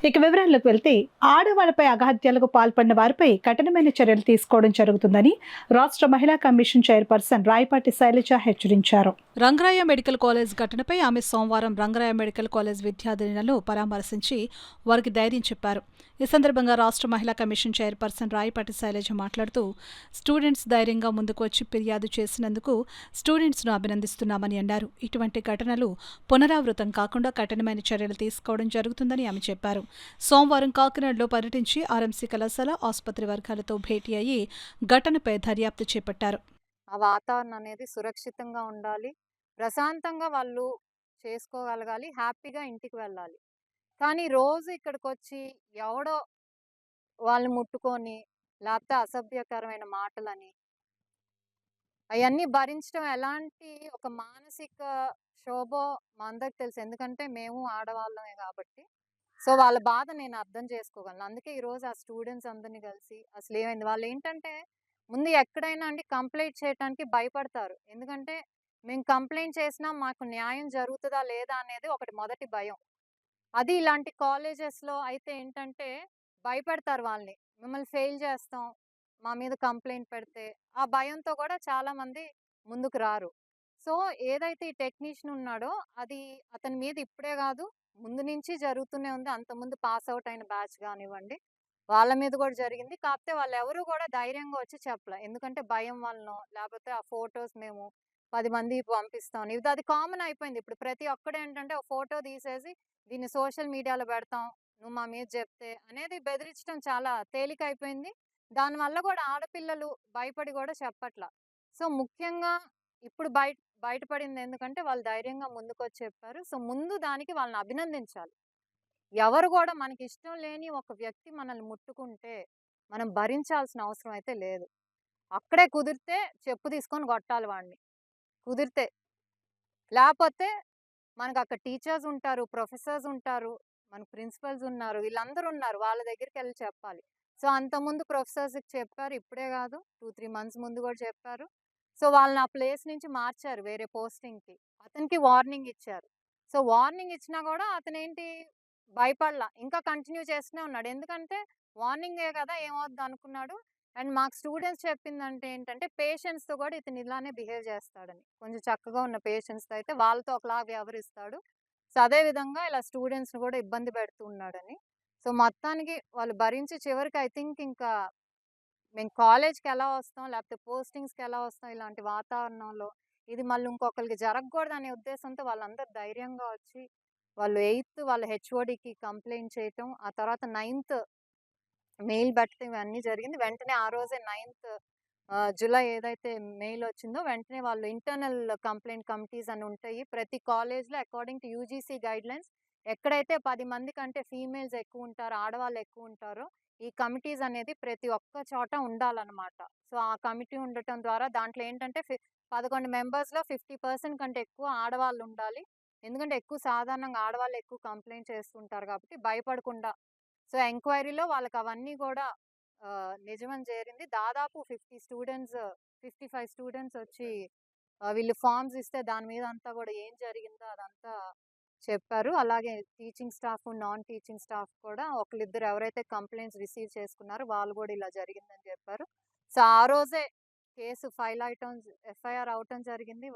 ఇక వివరాల్లోకి వెళ్తే ఆడవాళ్లపై అఘాయిత్యాలకు పాల్పడిన వారిపై కఠినమైన చర్యలు తీసుకోవడం జరుగుతుందని రాష్ట్ర మహిళా కమిషన్ చైర్పర్సన్ రాయపాటి శైలజ హెచ్చరించారు. రంగరాయ మెడికల్ కాలేజ్ ఘటనపై ఆమె సోమవారం రంగరాయ మెడికల్ కాలేజ్ విద్యార్థినులను పరామర్శించి వారికి ధైర్యం చెప్పారు. ఈ సందర్భంగా రాష్ట్ర మహిళా కమిషన్ చైర్పర్సన్ రాయపాటి శైలజ మాట్లాడుతూ స్టూడెంట్స్ ధైర్యంగా ముందుకు వచ్చి ఫిర్యాదు చేసినందుకు స్టూడెంట్స్ను అభినందిస్తున్నామని అన్నారు. ఇటువంటి ఘటనలు పునరావృతం కాకుండా కఠినమైన చర్యలు తీసుకోవడం జరుగుతుందని ఆమె చెప్పారు. సోమవారం కాకినాడలో పర్యటించి ఆర్ఎంసీ కళాశాల ఆసుపత్రి వర్గాలతో భేటీ అయ్యి ఘటనపై దర్యాప్తు చేపట్టారు. ఆ వాతావరణం అనేది సురక్షితంగా ఉండాలి. ప్రశాంతంగా వాళ్ళు చేసుకోగలగాలి. హ్యాపీగా ఇంటికి వెళ్ళాలి. కానీ రోజు ఇక్కడికొచ్చి ఎవడో వాళ్ళని ముట్టుకొని, లేపోతే అసభ్యకరమైన మాటలని, అయన్నీ భరించడం ఎలాంటి ఒక మానసిక క్షోభో మా అందరికి తెలుసు. ఎందుకంటే మేము ఆడవాళ్ళమే గాబట్టి. సో, వాళ్ళ బాధ నేను అర్థం చేసుకోగలను. అందుకే ఈరోజు ఆ స్టూడెంట్స్ అందరిని కలిసి అసలేమైంది వాళ్ళేంటంటే ముందు ఎక్కడైనా అండి కంప్లెయింట్ చేయటానికి భయపడతారు. ఎందుకంటే మేము కంప్లెయింట్ చేసినా మాకు న్యాయం జరుగుతదా లేదా అనేది ఒకటి మొదటి భయం. అది ఇలాంటి కాలేజెస్‌లో అయితే ఏంటంటే భయపెడతారు వాళ్ళని. మిమ్మల్ని ఫెయిల్ చేస్తాం. మా మీద కంప్లెయింట్ పెడితే. ఆ భయంతో కూడా చాలామంది ముందుకు రారు. సో, ఏదైతే ఈ టెక్నీషియన్ ఉన్నాడో అది అతని మీద ఇప్పుడే గాదు ముందు నుంచి జరుగుతూనే ఉంది. అంతకుముందు పాస్ ఔట్ అయిన బ్యాచ్ గానివ్వండి. వాళ్ళ మీద గూడా జరిగింది. కాపోతే వాళ్ళెవరు గూడా ధైర్యంగా వచ్చి చెప్పలే. ఎందుకంటే భయం వలనో, లేపోతే ఆ ఫోటోస్ మేము 10 మందికి పంపిస్తాం. ఇది అది కామన్ అయిపోయింది. ఇప్పుడు ప్రతి ఒక్కడేంటంటే ఒక ఫోటో తీసేసి దీన్ని సోషల్ మీడియాలో పెడతాం. నువ్వు మా మీద చెప్తే అనేది బెదిరించడం చాలా తేలికైపోయింది. దానివల్ల గూడా ఆడపిల్లలు భయపడి గూడా చెప్పట్ల. సో, ముఖ్యంగా ఇప్పుడు బయటపడింది ఎందుకంటే వాళ్ళు ధైర్యంగా ముందుకొచ్చి చెప్పారు. సో, ముందు దానికి వాళ్ళని అభినందించాలి. ఎవరు గూడా మనకిష్టం లేని ఒక వ్యక్తి మనల్ని ముట్టుకుంటే, మనం భరించాల్సిన అవసరం అయితే లేదు. అక్కడే కుదిరితే చెప్పు తీసుకొని కొట్టాలి వాడిని. కుదిరితే. లేపోతే మనకక్కడ టీచర్స్ ఉంటారు, ప్రొఫెసర్స్ ఉంటారు, మన ప్రిన్సిపల్స్ ఉన్నారు, వీళ్ళందరూ ఉన్నారు. వాళ్ళ దగ్గరికెళ్ళి చెప్పాలి. సో, అంతకుముందు ప్రొఫెసర్స్‌కి చెప్పారు. ఇప్పుడే గాదు 2, 3 మంత్స్ ముందు గూడా చెప్పారు. సో, వాళ్ళని ఆ ప్లేస్ నుంచి మార్చారు వేరే పోస్టింగ్‌కి. అతనికి వార్నింగ్ ఇచ్చారు. సో, వార్నింగ్ ఇచ్చినా గూడా అతనేంటి భయపడలా. ఇంకా కంటిన్యూ చేస్తూనే ఉన్నాడు. ఎందుకంటే వార్నింగే గదా! ఏమవుద్దనుకున్నాడు. అండ్ మాకు స్టూడెంట్స్ చెప్పిందంటే ఏంటంటే పేషెంట్స్‌తో గూడా ఇతను ఇలానే బిహేవ్ చేస్తాడని. కొంచెం చక్కగా ఉన్న పేషెంట్స్‌తో అయితే వాళ్ళతో ఒకలాగా వ్యవహరిస్తాడు. సో, అదే విధంగా ఇలా స్టూడెంట్స్‌ని గూడా ఇబ్బంది పెడుతూ ఉన్నాడని. సో, మొత్తానికి వాళ్ళు భరించి చివరికి ఐ థింక్ ఇంకా మేము కాలేజ్‌కెలా వస్తాం, లేకపోతే పోస్టింగ్స్‌కెలా వస్తాం ఇలాంటి వాతావరణంలో. ఇది మళ్ళీ ఇంకొకళ్ళకి జరగకూడదనే ఉద్దేశంతో వాళ్ళందరూ ధైర్యంగా వచ్చి, వాళ్ళు వాళ్ళ హెచ్ఓడికి కంప్లెయింట్ చేయటం. ఆ తర్వాత మెయిల్ పెట్టడం ఇవన్నీ జరిగింది. వెంటనే ఆ రోజే జులై ఏదైతే మెయిల్ వచ్చిందో వెంటనే వాళ్ళు ఇంటర్నల్ కంప్లెయింట్ కమిటీస్ అని ఉంటాయి. ప్రతి కాలేజ్‌లో అకార్డింగ్ టు యూజీసీ గైడ్‌లైన్స్ ఎక్కడైతే 10 మంది కంటే ఫీమేల్స్ ఎక్కువుంటారో, ఆడవాళ్ళు ఎక్కువుంటారో ఈ కమిటీస్ అనేది ప్రతి ఒక్క చోట ఉండాలనమాట. సో, ఆ కమిటీ ఉండటం ద్వారా దాంట్లో ఏంటంటే 11 మెంబర్స్‌లో 50% కంటే ఎక్కువ ఆడవాళ్ళుండాలి. ఎందుకంటే ఎక్కువ సాధారణంగా ఆడవాళ్ళు ఎక్కువ కంప్లెయింట్ చేస్తుంటారు కాబట్టి భయపడకుండా. సో, ఎంక్వైరీలో వాళ్ళకవన్నీ గూడా నిజమని చేరింది. దాదాపు 55 స్టూడెంట్స్ వచ్చి వీళ్ళు ఫార్మ్స్ ఇస్తే దాని మీద అంతా గూడా ఏం జరిగిందో అదంతా చెప్పారు. అలాగే teaching staff, non teaching staff కూడా ఒకళ్ళిద్దరు ఎవరైతే కంప్లెయింట్స్ రిసీవ్ చేసుకున్నారో వాళ్ళు గూడా ఇలా జరిగిందని చెప్పారు. సో, ఆ రోజే కేసు ఎఫ్ఐఆర్ అవ్వటం జరిగింది.